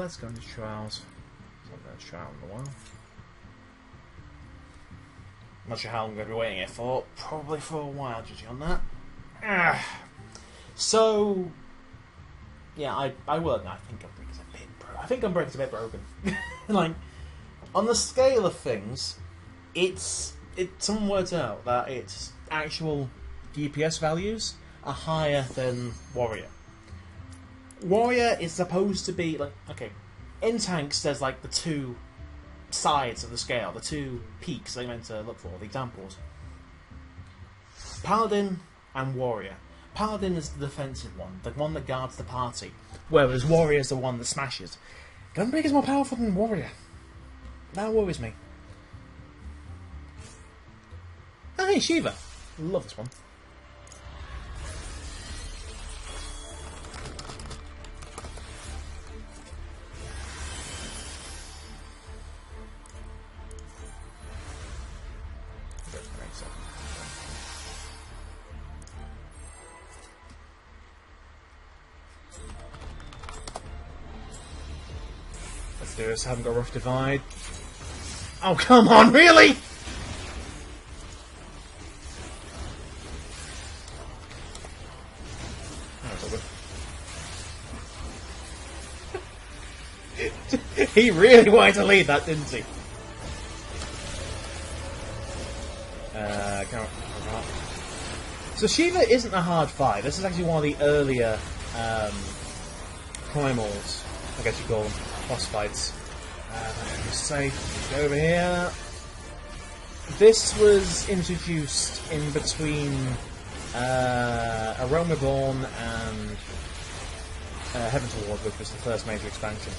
let's go into trials. I'm going to trial in a while. I'm not sure how long I'm going to be waiting here for. Probably for a while, judging on that. So, yeah, I will admit, I think Unbreaker's a bit broken. I think Unbreaker's a bit broken. Like, on the scale of things, someone worked out that its actual DPS values are higher than Warrior. Warrior is supposed to be, like, okay, in tanks there's like the two sides of the scale, the two peaks they're meant to look for, the examples. Paladin and Warrior. Paladin is the defensive one, the one that guards the party, whereas Warrior is the one that smashes. Gunbreaker's more powerful than Warrior. That worries me. Oh, hey, Shiva. Love this one. Let's do this. Haven't got rough divide. Oh, come on, really? He really wanted to lead that, didn't he? So Shiva isn't a hard fight. This is actually one of the earlier primals, I guess you call them, boss fights. Just say, go over here. This was introduced in between A Realm Reborn and Heaven's Ward, which was the first major expansion.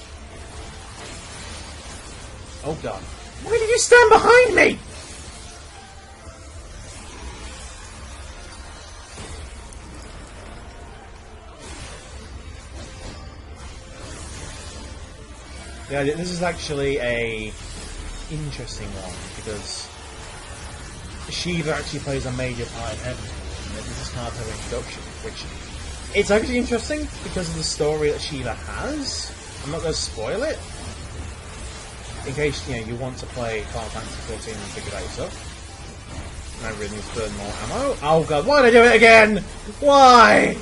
Oh god. Why did you stand behind me? Yeah, this is actually a interesting one because Shiva actually plays a major part in Heaven. This is kind of her introduction, which it's actually interesting because of the story that Shiva has. I'm not going to spoil it in case you want to play Final Fantasy XIV and figure that yourself. I really need to burn more ammo. Oh god, why did I do it again? Why?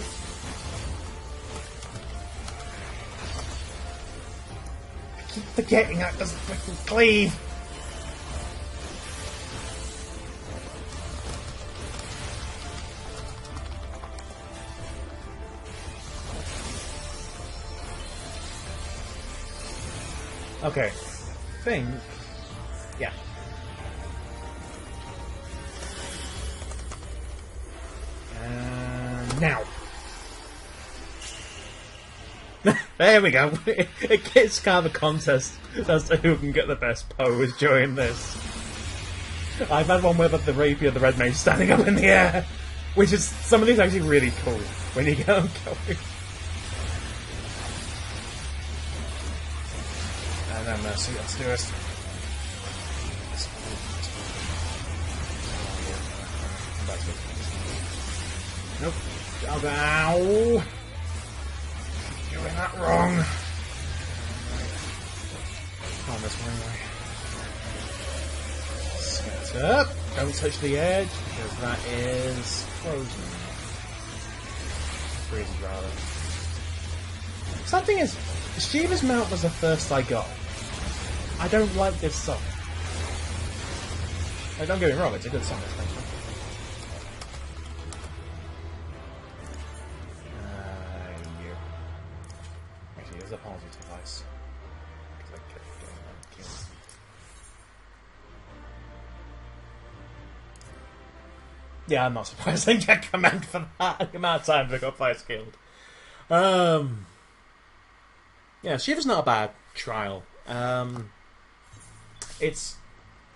I keep forgetting that doesn't freaking cleave. Okay, I think, yeah. Now. There we go. It's kind of a contest as to who can get the best pose during this. I've had one where the rapier, the red mage, standing up in the air, which is, some of these are actually really cool when you get them going. And then Mercy, let's do it. Nope. Ow! Doing that wrong. On this one anyway. Set up. Don't touch the edge because that is frozen. Freezes rather. Something is, Shiva's mount was the first I got. I don't like this song. Like, don't get me wrong, it's a good song. Actually, there's a positive device. Yeah, I'm not surprised I get command for that. The amount of times I got fire skilled. Yeah, Shiva's not a bad trial. It's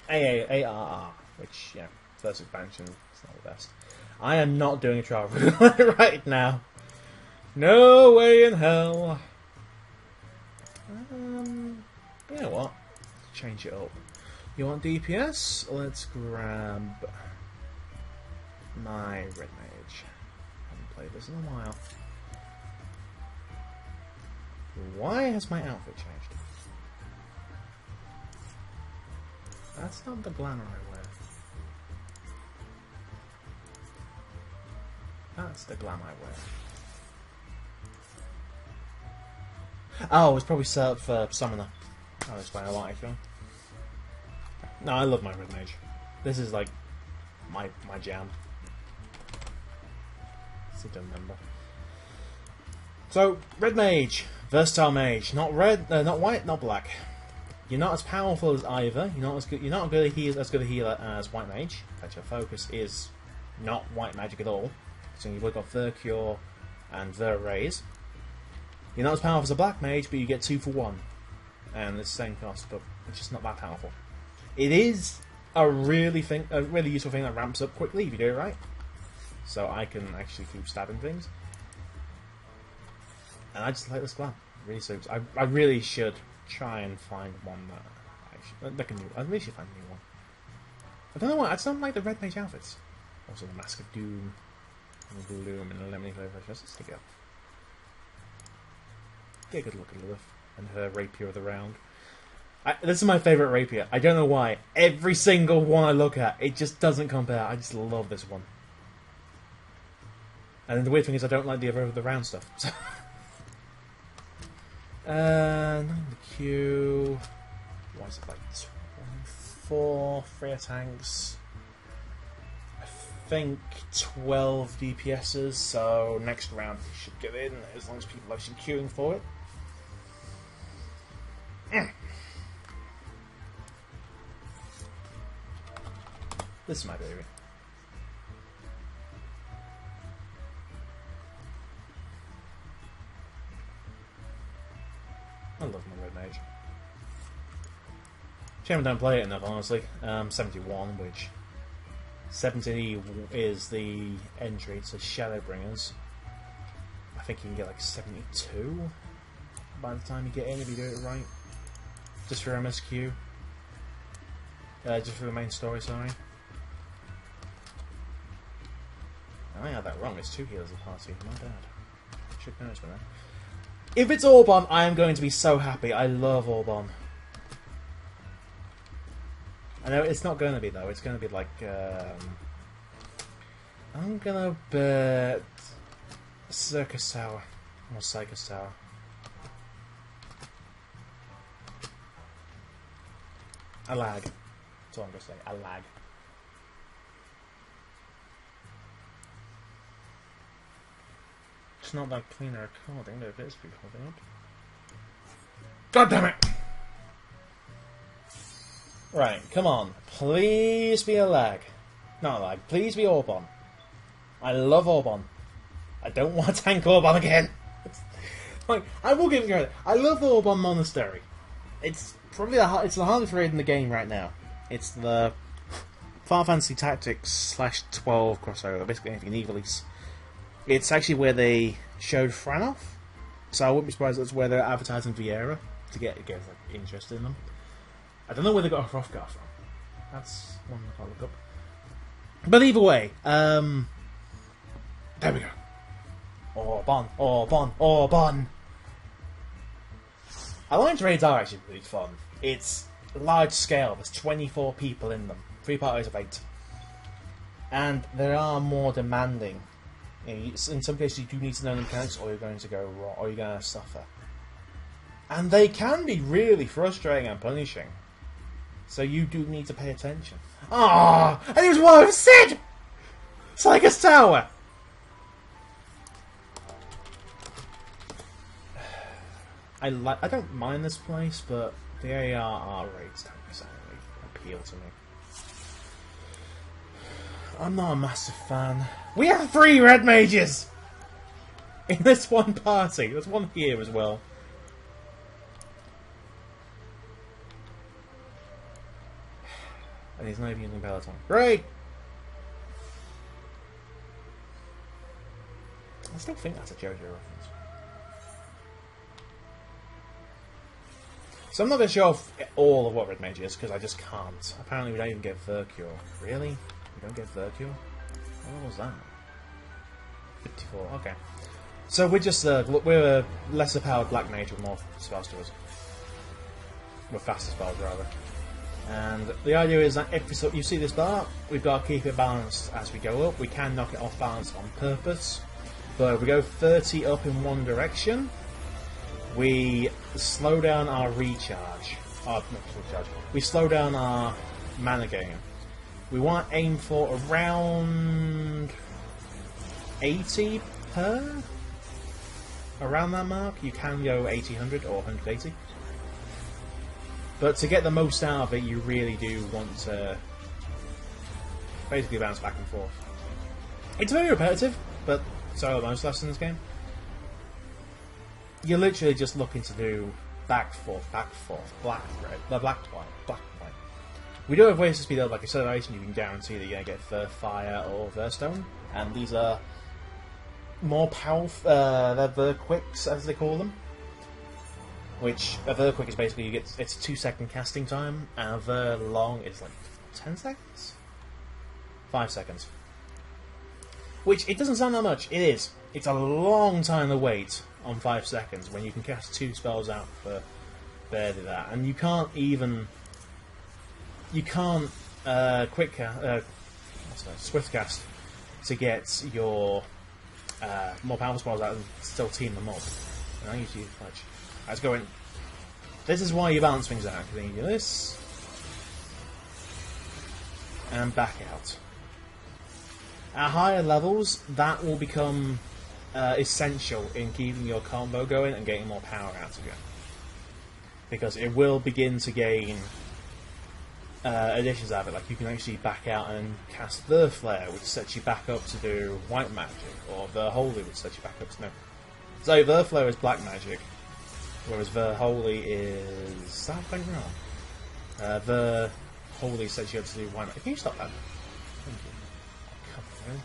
ARR, which, yeah, first expansion, it's not the best. I am not doing a trial right now. No way in hell. You know what? Change it up. You want DPS? Let's grab my Red Mage. I haven't played this in a while. Why has my outfit changed? That's not the glamour I wear. That's the glamour I wear. Oh, it's probably set up for Summoner. I'll explain a lot, actually. No, I love my Red Mage. This is like my jam. Seem to remember. So, Red Mage, versatile mage, not red, not white, not black. You're not as powerful as either. You're not as good. You're not good as good a healer as White Mage. But your focus is not white magic at all. So you've got Ver Cure and Ver Raise. You're not as powerful as a Black Mage, but you get 2 for 1, and it's the same cost, but it's just not that powerful. It is a really useful thing that ramps up quickly if you do it right. So I can actually keep stabbing things, and I just like this glam. It really suits. I really should try and find one that can do. I really should find a new one. I don't know why. I just don't like the Red Mage outfits. Also the Mask of Doom, and the Gloom, and the Lemony Flavor. Let's stick it up. Get a good look at Lilith and her Rapier of the Round. This is my favourite Rapier. I don't know why. Every single one I look at, it just doesn't compare. I just love this one. And then the weird thing is I don't like the other of the round stuff. So. 9 the Q. Why is it like 24 freer tanks? I think 12 DPSs, so next round we should get in as long as people are actually queuing for it. This is my baby. I love my Red Mage. Shame I don't play it enough, honestly. 71, which 70 is the entry to Shadowbringers. I think you can get like 72 by the time you get in if you do it right. Just for MSQ. Just for the main story, sorry. I had that wrong, it's 2 healers a party. My bad. Should know this by now. If it's Orbon, I am going to be so happy. I love Orbon. I know it's not going to be, though. It's going to be like... I'm going to bet... Circus Tower. Or Psychus Tower. A lag. That's all I'm going to say. A lag. It's not that clean a recording, but it is recording up. God damn it! Right, come on. Please be a lag. Not a lag. Please be Orbon. I love Orbon. I don't want to tank Orbon again. Like, I will give it credit. I love the Orbon Monastery. It's probably the hardest raid in the game right now. It's the Final Fantasy Tactics /12 crossover. Basically anything in Evilise. It's actually where they showed Franov, so I wouldn't be surprised that's where they're advertising Vieira to get like, interest in them. I don't know where they got Hrothgar from. That's one I'll look up. But either way, there we go. Orbon. Alliance raids are actually really fun. It's large scale. There's 24 people in them, 3 parties of 8, and they are more demanding. In some cases, you do need to know the mechanics, or you're going to go wrong, or you're going to suffer. And they can be really frustrating and punishing. So you do need to pay attention. Ah, and it was what I've said. It's like a tower. I don't mind this place, but the ARR rates don't necessarily appeal to me. I'm not a massive fan. We have 3 Red Mages! In this one party. There's one here as well. And he's not even using Peloton. Great! I still think that's a JoJo reference. So I'm not going to show off all of what Red Mage is, because I just can't. Apparently we don't even get Ver Cure. Really? We don't get Ver Cure? What was that? 54, okay. So we're a lesser powered black mage with more spells to us. With faster spells, rather. And the idea is that if you see this bar, we've got to keep it balanced as we go up. We can knock it off balance on purpose. But if we go 30 up in one direction, we slow down our recharge. We slow down our mana gain. We want to aim for around 80 per? Around that mark. You can go 80-100 or 180. But to get the most out of it, you really do want to basically bounce back and forth. It's very repetitive, but so are most lessons in this game. You're literally just looking to do back, forth, black, red, black, white, black, white. We do have ways to speed up, like acceleration. You can guarantee that you're going to get Ver Fire or Verstone, and these are more powerful. They're Ver Quicks, as they call them. Which a Ver Quick is basically it's a 2-second casting time, and a Ver Long is like 10 seconds, 5 seconds. Which it doesn't sound that much. It is. It's a long time to wait on 5 seconds when you can cast 2 spells out for barely that, and you can't swift cast to get your more powerful spells out and still team them up. And I usually fudge. Let's go in. This is why you balance things out. Because then you do this and back out. At higher levels, that will become essential in keeping your combo going and getting more power out of it. Because it will begin to gain additions out of it. Like you can actually back out and cast the Flare, which sets you back up to do white magic, or the Holy, which sets you back up to no. So the Flare is black magic, whereas the Holy is that thing wrong. The Holy sets you up to do white magic. Can you stop that? Thank you. Come on.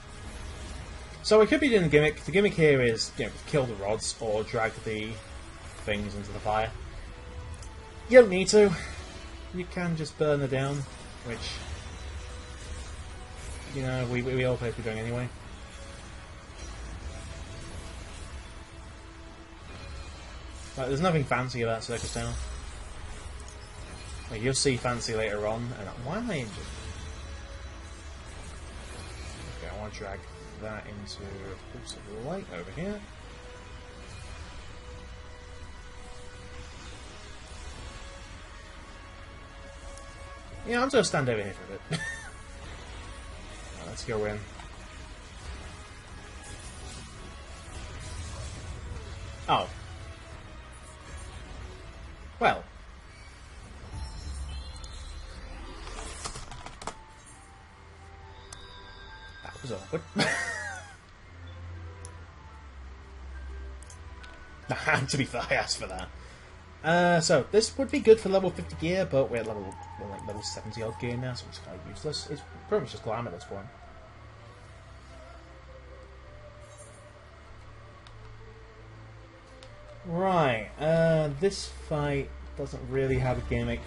So we could be doing a gimmick. The gimmick here is, kill the rods or drag the things into the fire. You don't need to. You can just burn her down, which, we all play for doing anyway. Like, there's nothing fancy about Circus Town. Like, you'll see fancy later on, and why am I injured? Okay, I want to drag that into a pulse of light over here. Yeah, I'm just going to stand over here for a bit. Right, let's go in. Oh. Well. That was awkward. To be fair, I asked for that. So this would be good for level 50 gear, but we're at level 70 odd gear now, so it's kind of useless. It's pretty much just glam at this point. Right, this fight doesn't really have a gimmick.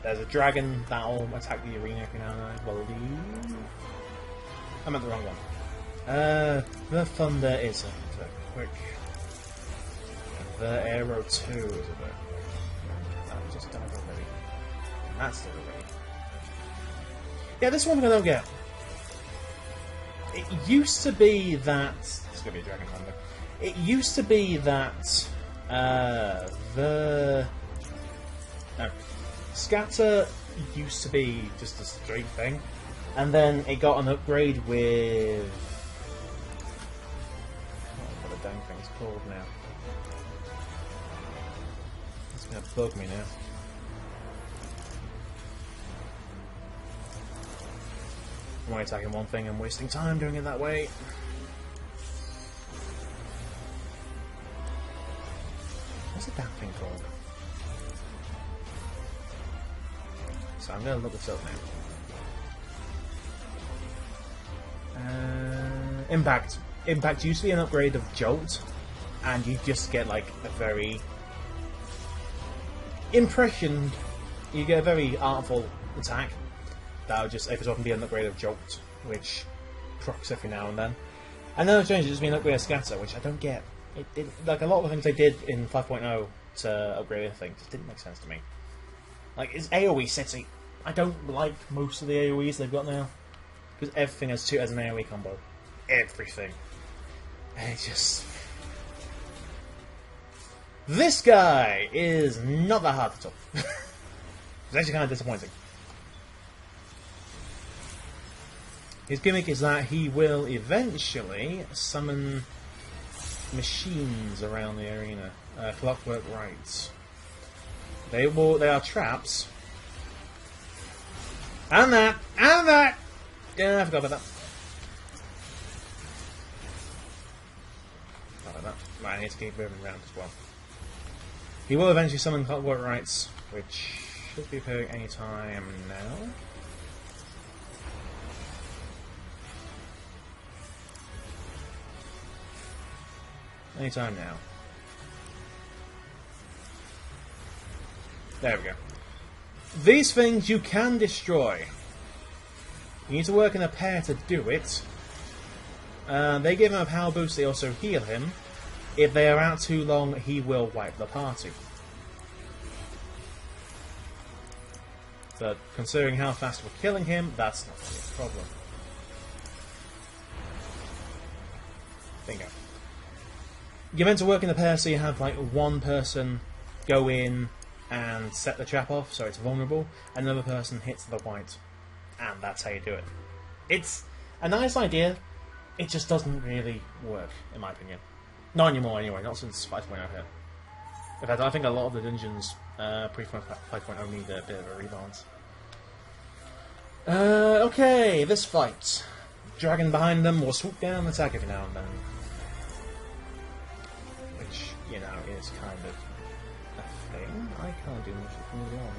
There's a dragon that'll attack the arena every now and then, I believe. I meant the wrong one. The thunder is a quick. The arrow 2 is a bit. Just died already. And that's still already. Yeah, this one I don't get. It used to be that. It's gonna be a dragon thunder. It used to be that scatter used to be just a straight thing, and then it got an upgrade with. I don't know what the dang thing's called now. It's gonna bug me now. I'm only attacking one thing and wasting time doing it that way. What's the damn thing called? So I'm going to look this up now. Impact. Impact used to be an upgrade of Jolt, and you just get like a very impressioned. You get a very artful attack. That would just, if it's often be an upgrade of Jolt, which procs every now and then. And then it changes, just be an upgrade of Scatter, which I don't get. Like a lot of the things they did in 5.0 to upgrade everything just didn't make sense to me. Like, it's AoE city. I don't like most of the AoEs they've got now. Because everything has an AoE combo. Everything. And it just... This guy is not that hard to talk. It's actually kind of disappointing. His gimmick is that he will eventually summon machines around the arena. Clockwork rights. They are traps. And that! And that! Yeah, I forgot about that. Forgot about that. Right, I need to keep moving around as well. He will eventually summon Clockwork rights, which should be appearing any time now. Anytime now. There we go. These things you can destroy. You need to work in a pair to do it. They give him a power boost, they also heal him. If they are out too long, he will wipe the party. But considering how fast we're killing him, that's not really a problem. Bingo. You're meant to work in a pair so you have like one person go in and set the trap off so it's vulnerable, and another person hits the white. And that's how you do it. It's a nice idea, it just doesn't really work, in my opinion. Not anymore anyway, not since 5.0 here. In fact, I think a lot of the dungeons pre-5.0 need a bit of a rebalance. Okay, this fight. Dragon behind them will swoop down and attack every now and then. Which, you know, is kind of a thing. I can't do much with them as well.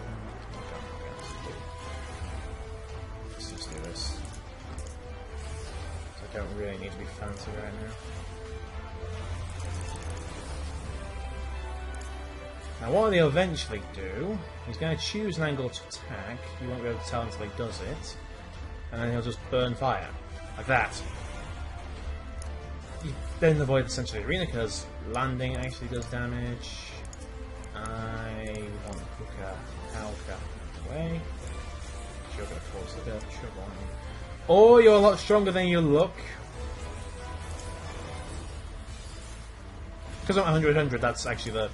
Let's just do this. I don't really need to be fancy right now. Now what he'll eventually do, he's going to choose an angle to attack. You won't be able to tell until he does it. And then he'll just burn fire. Like that. You then avoid the central arena because landing actually does damage. I want Hooker away. You're going to cause a bit of trouble. Or you're a lot stronger than you look. Because I'm 100, that's actually the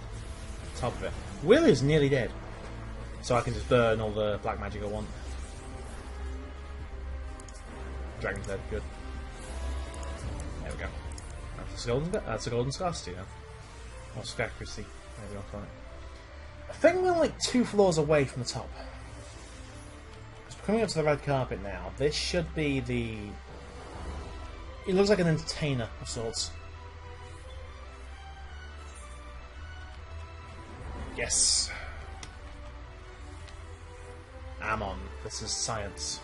top of it. Will is nearly dead. So I can just burn all the black magic I want. Dragon's dead, good. There we go. That's a golden scarcity now. Or scarcity, maybe I'll call it. I think we're like 2 floors away from the top. We're coming up to the red carpet now. This should be the... It looks like an entertainer of sorts. Yes. Ammon. This is science.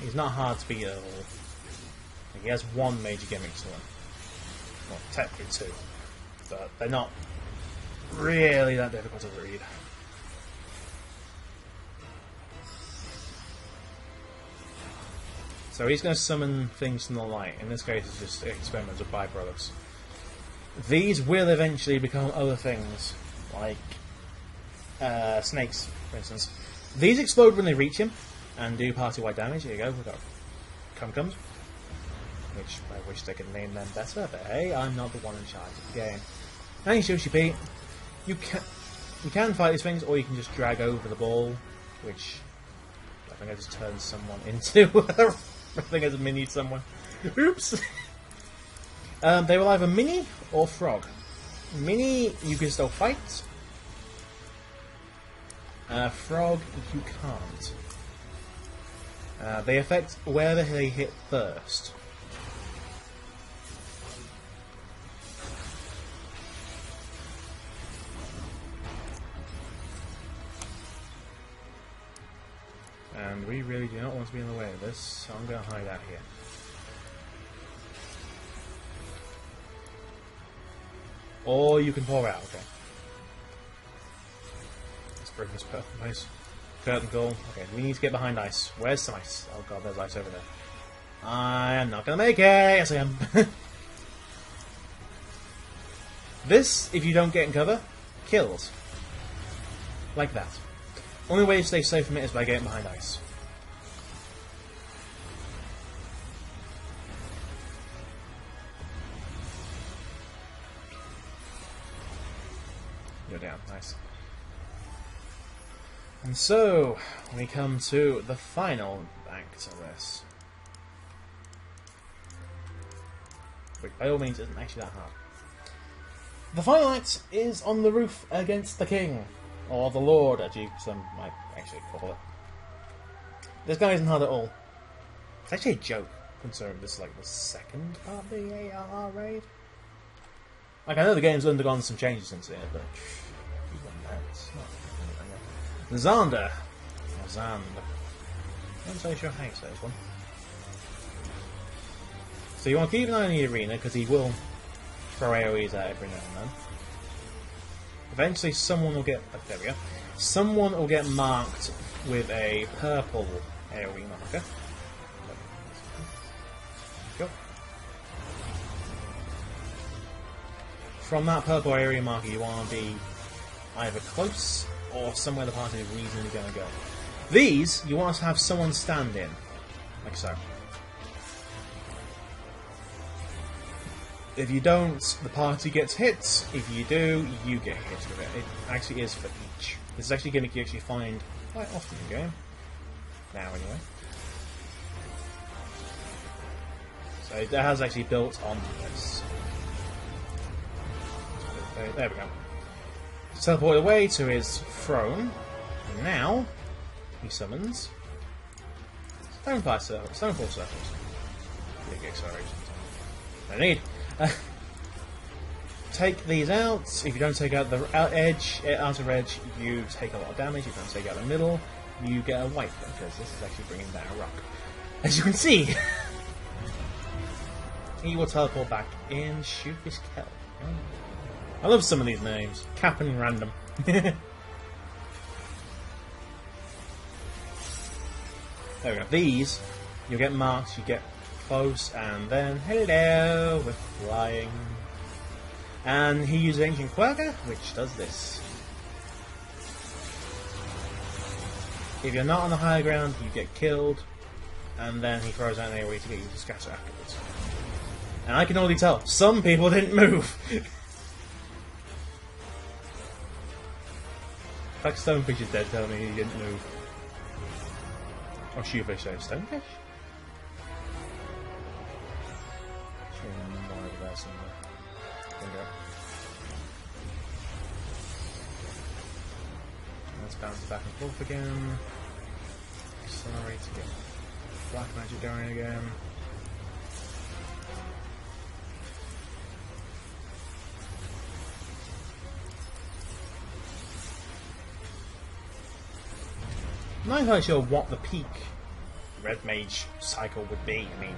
He's not hard to beat at all. He has one major gimmick to him. Well, technically 2. But they're not really that difficult to read. So he's going to summon things from the light. In this case, it's just experiments with byproducts. These will eventually become other things, like snakes, for instance. These explode when they reach him and do party-wide damage. Here you go, we've got Cum-Cums, which I wish they could name them better, but hey, I'm not the one in charge of the game. And Yoshi P, you can fight these things, or you can just drag over the ball, which I think I just turned someone into. I think there's a mini somewhere. Oops! They will either mini or frog. Mini, you can still fight. Frog, you can't. They affect wherever they hit first. And we really do not want to be in the way of this, so I'm going to hide out here. Or you can pour out, okay. Let's bring this purple place. Curtain call. Okay, we need to get behind ice. Where's some ice? Oh god, there's ice over there. I am not gonna make it! Yes, I am. This, if you don't get in cover, kills. Like that. Only way to stay safe from it is by getting behind ice. You're down, nice. And so, we come to the final act of this. Which by all means isn't actually that hard. The final act is on the roof against the king. Or the lord, as some might actually call it. This guy isn't hard at all. It's actually a joke, considering this is like the second part of the ARR raid. Like, I know the game's undergone some changes since then, but it's not Xander. Or Xand. I'm not so sure how you say this one. So you want to keep an eye on the arena, because he will throw AoEs out every now and then. Eventually someone will get... Oh, there we go. Someone will get marked with a purple AoE marker. Go. From that purple area marker you want to be either close or somewhere the party is reasonably going to go. These, you want to have someone stand in. Like so. If you don't, the party gets hit. If you do, you get hit with it. It actually is for each. This is actually a gimmick you actually find quite often in the game. Now, anyway. So it has actually built on this. There we go. Teleport away to his throne. And now, he summons Stonefall Circles. Big acceleration. No need. Take these out. If you don't take out the outer edge, you take a lot of damage. If you don't take out the middle, you get a wipe, because this is actually bringing down a rock. As you can see, he will teleport back in Shoofish Kell. I love some of these names. Cap'n Random. There we go. These, you'll get marked, you get close, and then hello, we're flying. And he uses Ancient Quagga, which does this. If you're not on the higher ground, you get killed, and then he throws out an AoE to get you to scatter afterwards. And I can already tell, some people didn't move! In fact, Stonefish is dead, telling me he didn't move. Or Shoefish, sorry, Stonefish? Let's bounce back and forth again. Accelerate to get black magic going again. I'm not entirely sure what the peak Red Mage cycle would be. I mean,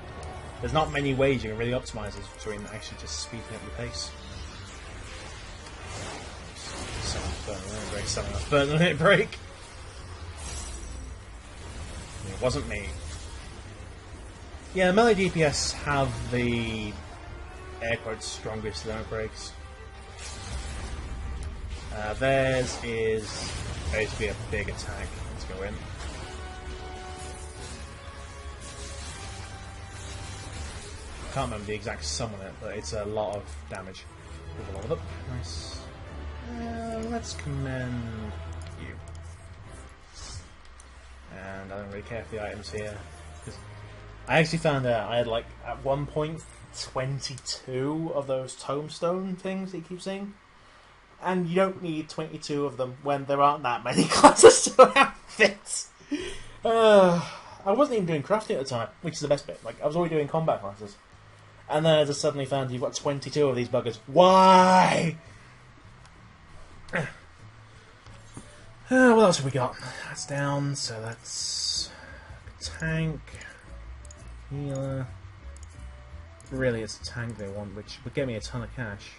there's not many ways you can really optimize this between actually just speeding up your pace. Someone else burn limit break. It wasn't me. Yeah, melee DPS have the air quotes strongest limit breaks. Theirs is basically a big attack. Let's go in. I can't remember the exact sum on it, but it's a lot of damage. Move along with it. Nice. Let's commend you. And I don't really care for the items here, because I actually found out I had, like, at one point 22 of those tombstone things that you keep seeing. And you don't need 22 of them when there aren't that many classes to outfit. I wasn't even doing crafting at the time, which is the best bit. Like, I was already doing combat classes. And then I just suddenly found you've got 22 of these buggers. Why? What else have we got? That's down, so that's tank, healer. Really, it's a tank they want, which would get me a ton of cash.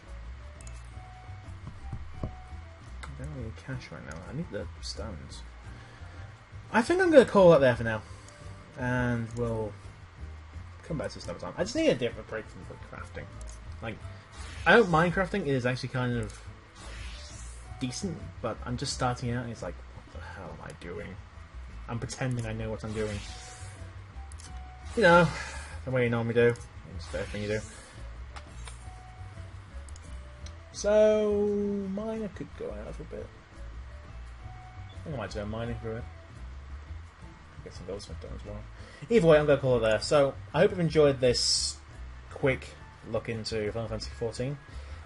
I don't need cash right now. I need the stones. I think I'm going to call that there for now, and we'll come back to this another time. I just need a different break from the crafting. Like, I don't mind crafting. It is actually kind of decent, but I'm just starting out and it's like, what the hell am I doing? I'm pretending I know what I'm doing. You know, the way you normally do. It's the first thing you do. So, miner could go out for a bit. I think I might do a mining for it. Get some goldsmith done as well. Either way, I'm going to call it there. So, I hope you've enjoyed this quick look into Final Fantasy XIV.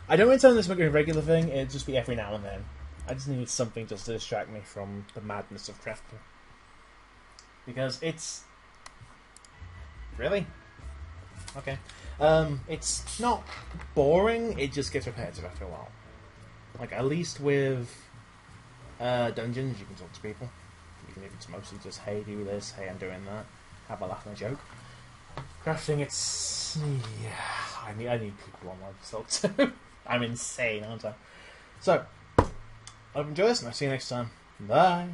I don't intend this to be a regular thing, it'll just be every now and then. I just need something just to distract me from the madness of crafting. Because it's... Really? Okay. It's not boring, it just gets repetitive after a while. Like, at least with dungeons, you can talk to people. Even if it's mostly just, hey, do this, hey, I'm doing that. Have a laugh and a joke. Crafting, it's... Yeah, I need people on my result too. I'm insane, aren't I? So, I hope you enjoy this, and I'll see you next time. Bye!